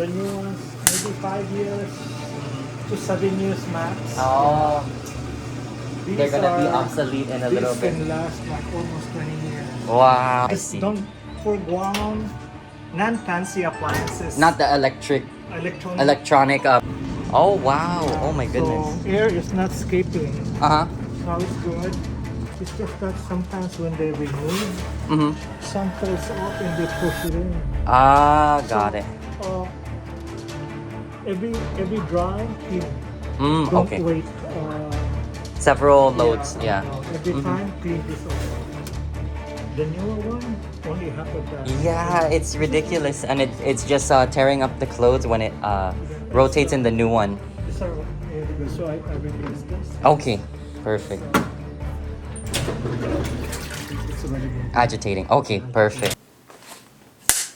The new ones, maybe 5 years to 7 years max. Oh, These they're gonna be are- obsolete in a little These bit. can last like almost 20 years. Wow, I Just see. don't, for Guam, non-fancy appliances. Not the electronic. Oh wow! Oh my goodness. So air is not escaping. Uh huh. Now it's good. It's just that sometimes when they remove, Mhm. some falls off and they push it in. Ah, got it. Uh, every dry, clean. Don't Okay. wait. Several loads. Yeah. No, every time, clean this off. The newer one only half of that. Yeah, it's ridiculous, and it's just tearing up the clothes when it rotates in the new one. These are really good. So I replaced this. Okay, perfect. It's really good. Agitating. Okay, perfect.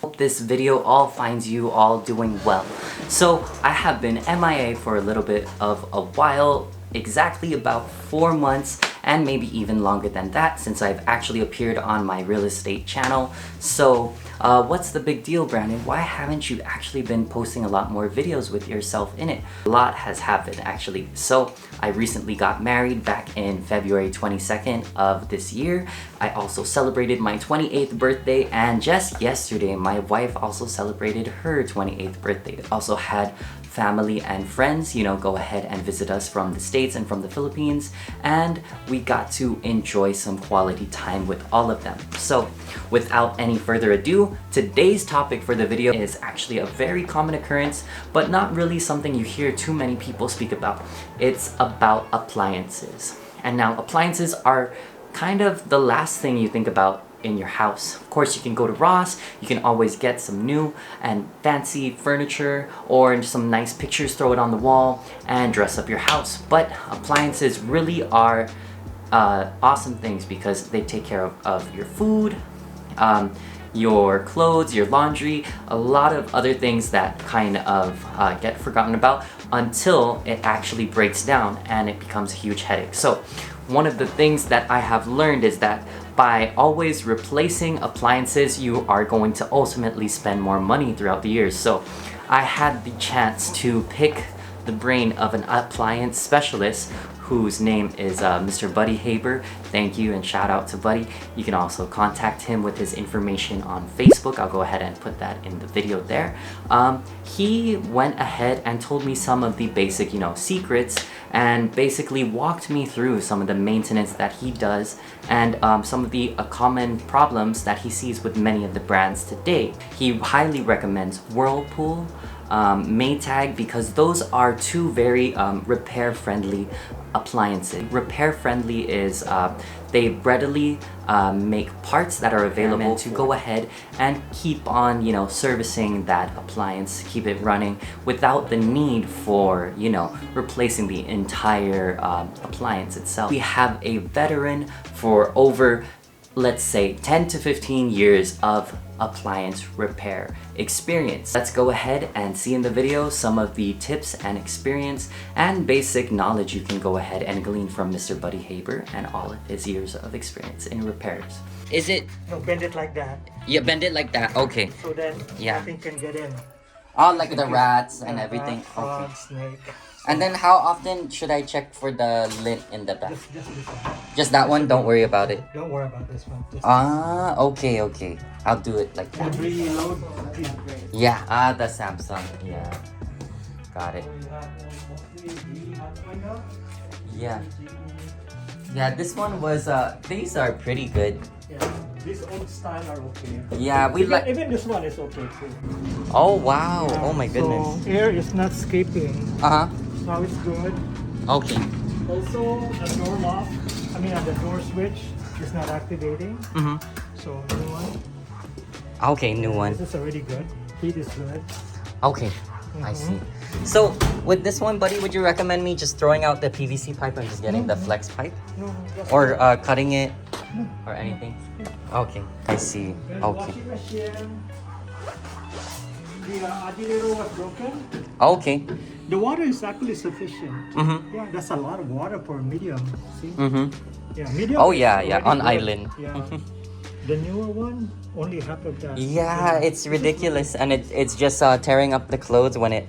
Hope this video all finds you all doing well. So I have been MIA for a little bit of a while, exactly about 4 months, and maybe even longer than that since I've actually appeared on my real estate channel. So what's the big deal, Brandon? Why haven't you actually been posting a lot more videos with yourself in it? A lot has happened actually. So I recently got married back in February 22nd of this year. I also celebrated my 28th birthday, and just yesterday my wife also celebrated her 28th birthday. Also had family and friends, go ahead and visit us from the States and from the Philippines, and we got to enjoy some quality time with all of them. So without any further ado, today's topic for the video is actually a very common occurrence, but not really something you hear too many people speak about. It's about appliances. And now appliances are kind of the last thing you think about in your house. Of course, you can go to Ross, you can always get some new and fancy furniture or some nice pictures, throw it on the wall and dress up your house. But appliances really are awesome things because they take care of your food, your clothes, your laundry, a lot of other things that kind of get forgotten about until it actually breaks down and it becomes a huge headache. So one of the things that I have learned is that by always replacing appliances, you are going to ultimately spend more money throughout the years. So I had the chance to pick the brain of an appliance specialist whose name is Mr. Buddy Haber. Thank you and shout out to Buddy. You can also contact him with his information on Facebook. I'll go ahead and put that in the video there. He went ahead and told me some of the basic, secrets, and basically walked me through some of the maintenance that he does and some of the common problems that he sees with many of the brands today. He highly recommends Whirlpool, Maytag, because those are two very repair-friendly appliances. Repair-friendly is they readily make parts that are available to go ahead and keep on, servicing that appliance, keep it running without the need for, replacing the entire appliance itself. We have a veteran for over, let's say, 10 to 15 years of appliance repair experience. Let's go ahead and see in the video some of the tips and experience and basic knowledge you can go ahead and glean from Mr. Buddy Haber and all of his years of experience in repairs. Is it? No, bend it like that. You bend it like that, okay. So then Yeah. nothing can get in. Oh, like the rats and everything. Rat, frog, Okay. snake. And then how often should I check for the lint in the back? Just this one. Just that one? Don't worry about it. Don't worry about this one. Just Ah, okay. I'll do it like that. every load. Yeah, the Samsung. Yeah. Got it. Yeah. Yeah, this one was, these are pretty good. Yeah, these old style are okay. Yeah, we like. Even this one is okay too. Oh, wow. Oh my goodness. So air is not escaping. Uh-huh. Now it's good. Okay. Also, the door lock, the door switch is not activating. Mm-hmm. So new one. Okay, new one. This is already good. Heat is good. Okay, I see. So, with this one, buddy, would you recommend me just throwing out the PVC pipe and just getting the flex pipe? No, just Or cutting it? Or anything? Okay, I see. Then Okay. washing machine. The agitator was broken. Okay. The water is actually sufficient. Mm-hmm. Yeah, that's a lot of water for medium. See? Mm-hmm. Yeah, medium. Oh, is yeah, already on good. island. Yeah. The newer one, only half of that. Yeah, it's ridiculous, and it's just tearing up the clothes when it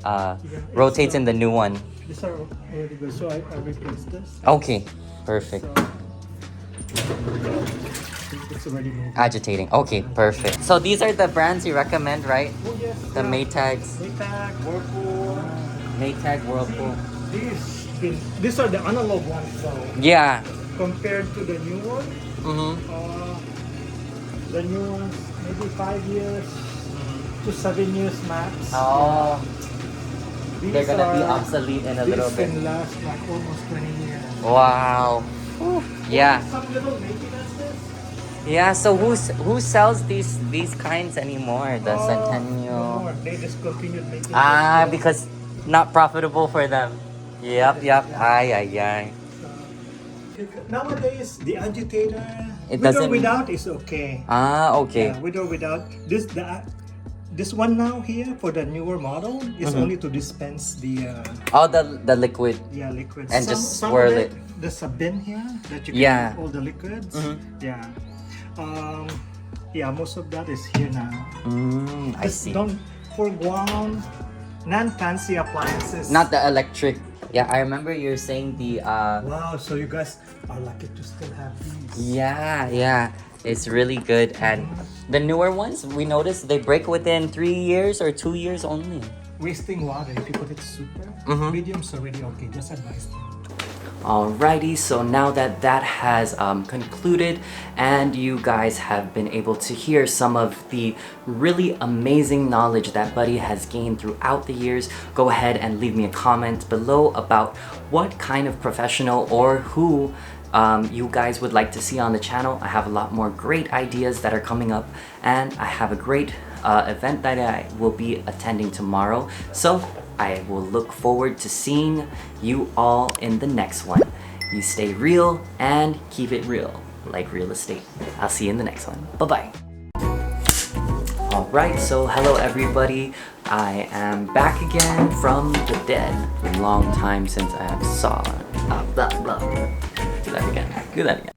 rotates in the new one. These are already good, so I replaced this. Okay, perfect. It's already moving. Agitating. Okay, perfect. So these are the brands you recommend, right? Oh yes. The Maytags. Maytag, Whirlpool. Maytag, Whirlpool. These are the analog ones, though. Yeah. Compared to the new one. The new ones, maybe 5 years to 7 years max. Oh. These They're gonna be obsolete in a little These bit. can last like almost 20 years. Wow. Yeah. Some little maintenances. Yeah. So who sells these kinds anymore? The No Centennial. more. They discontinued making Ah, this. because not profitable for them. Yep. Ay, ay, ay. Nowadays, the agitator, It with or doesn't- without, is okay. Ah, okay. Yeah, with or without. This one now here for the newer model is only to dispense the Oh, the liquid. liquids. And just swirl of it. There's a bin here that you can Yeah. put all the liquids. Yeah. Most of that is here now. I see. Don't for Guam, non-fancy appliances. Not the electric. Yeah, I remember you're saying the Wow, so you guys are lucky to still have these. yeah. It's really good, and the newer ones we noticed they break within 3 years or 2 years only. Wasting water if you put it super. Medium's already okay. Just advise them. Alrighty, so now that that has concluded and you guys have been able to hear some of the really amazing knowledge that Buddy has gained throughout the years, go ahead and leave me a comment below about what kind of professional or who you guys would like to see on the channel. I have a lot more great ideas that are coming up, and I have a great event that I will be attending tomorrow. So I will look forward to seeing you all in the next one. You stay real and keep it real, like real estate. I'll see you in the next one. Bye-bye. Alright, so hello everybody. I am back again from the dead. Long time since I have saw. Blah, blah. Do that again.